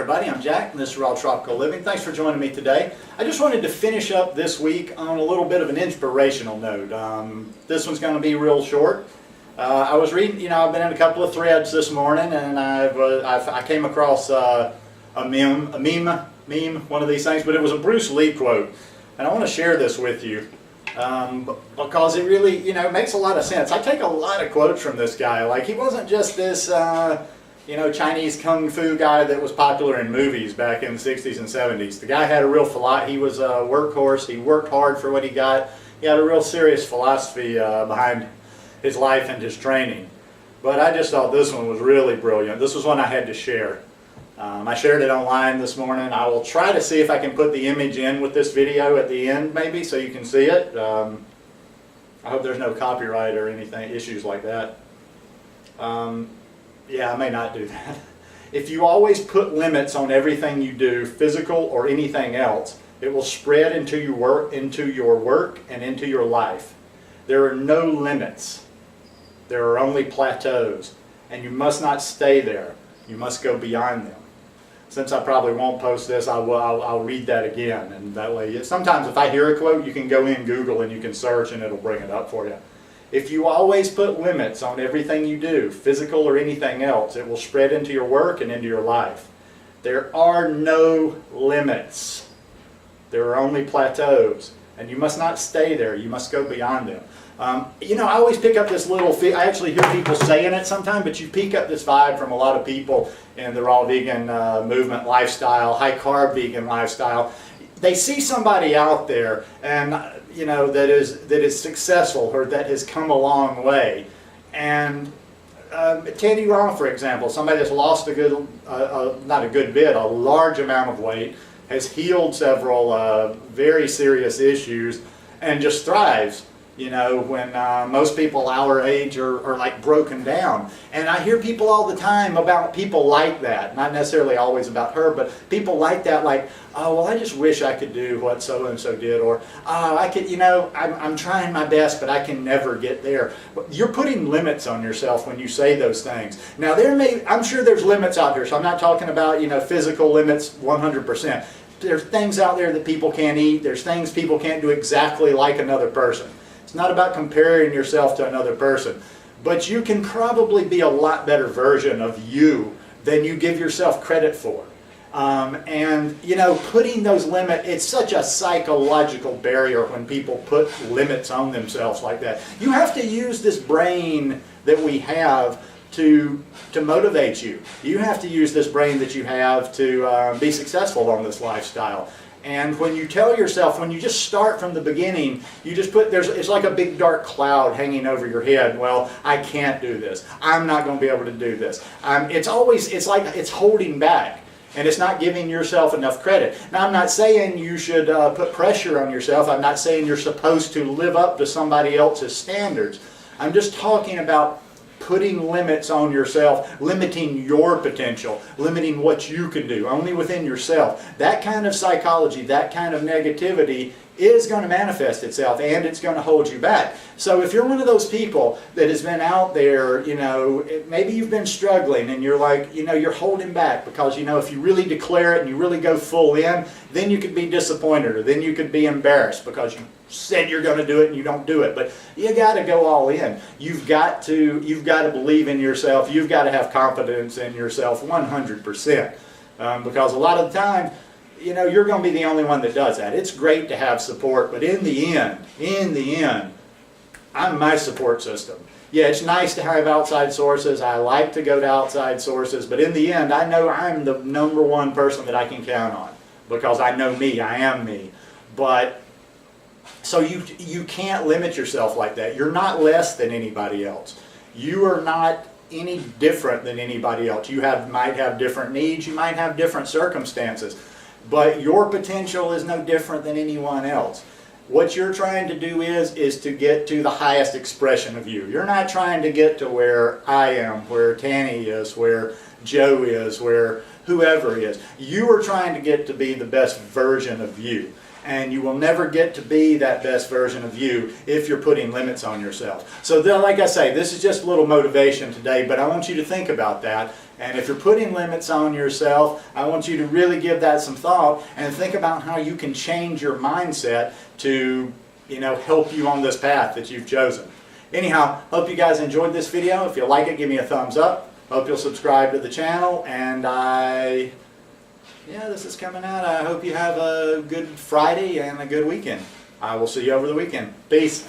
everybody, I'm Jack and this is Raw Tropical Living. Thanks for joining me today. I just wanted to finish up this week on a little bit of an inspirational note. This one's going to be real short. I was reading, I've been in a couple of threads this morning and I came across a meme, one of these things, but it was a Bruce Lee quote. And I want to share this with you because it really, makes a lot of sense. I take a lot of quotes from this guy. Like, he wasn't just this Chinese kung fu guy that was popular in movies back in the 60s and 70s. The guy had a real philosophy. He was a workhorse. He worked hard for what he got. He had a real serious philosophy behind his life and his training. But I just thought this one was really brilliant. This was one I had to share. I shared it online this morning. I will try to see if I can put the image in with this video at the end, maybe, so you can see it. I hope there's no copyright or anything, issues like that. Yeah, I may not do that. If you always put limits on everything you do, physical or anything else, it will spread into your work and into your life. There are no limits. There are only plateaus, and you must not stay there. You must go beyond them. Since I probably won't post this, I'll read that again, and that way, sometimes if I hear a quote, you can go in Google and you can search and it'll bring it up for you. If you always put limits on everything you do, physical or anything else, it will spread into your work and into your life. There are no limits. There are only plateaus, and you must not stay there. You must go beyond them. I always pick up this little, I actually hear people saying it sometimes, but you pick up this vibe from a lot of people in the raw vegan movement lifestyle, high carb vegan lifestyle. They see somebody out there and that is successful or that has come a long way, and Teddy Raw, for example, somebody that's lost a large amount of weight, has healed several very serious issues, and just thrives. When most people our age are like broken down. And I hear people all the time about people like that, not necessarily always about her, but people like that, like, oh, well, I just wish I could do what so-and-so did, or, oh, I could, I'm trying my best, but I can never get there. You're putting limits on yourself when you say those things. Now, I'm sure there's limits out there, so I'm not talking about, physical limits 100%. There's things out there that people can't eat. There's things people can't do exactly like another person. It's not about comparing yourself to another person, but you can probably be a lot better version of you than you give yourself credit for. Putting those limits, it's such a psychological barrier when people put limits on themselves like that. You have to use this brain that we have to motivate you. You have to use this brain that you have to be successful on this lifestyle. And when you tell yourself, when you just start from the beginning, you just it's like a big dark cloud hanging over your head. Well, I can't do this. I'm not going to be able to do this. It's like it's holding back, and it's not giving yourself enough credit. Now, I'm not saying you should put pressure on yourself. I'm not saying you're supposed to live up to somebody else's standards. I'm just talking about putting limits on yourself, limiting your potential, limiting what you can do, only within yourself. That kind of psychology, that kind of negativity is going to manifest itself, and it's going to hold you back. So if you're one of those people that has been out there, maybe you've been struggling and you're like, you're holding back because, if you really declare it and you really go full in, then you could be disappointed, or then you could be embarrassed because you said you're going to do it and you don't do it. But you got to go all in. You've got to believe in yourself. You've got to have confidence in yourself 100%. Because a lot of the time, you're going to be the only one that does that. It's great to have support, but in the end, I'm my support system. Yeah, it's nice to have outside sources. I like to go to outside sources, but in the end, I know I'm the number one person that I can count on because I know me. I am me. But so you can't limit yourself like that. You're not less than anybody else. You are not any different than anybody else. You might have different needs. You might have different circumstances. But your potential is no different than anyone else. What you're trying to do is to get to the highest expression of you. You're not trying to get to where I am, where Tanny is, where Joe is, where whoever is. You are trying to get to be the best version of you. And you will never get to be that best version of you if you're putting limits on yourself. So like I say, this is just a little motivation today, but I want you to think about that And if you're putting limits on yourself, I want you to really give that some thought and think about how you can change your mindset to, help you on this path that you've chosen. Anyhow, hope you guys enjoyed this video. If you like it, give me a thumbs up. Hope you'll subscribe to the channel. And this is coming out. I hope you have a good Friday and a good weekend. I will see you over the weekend. Peace.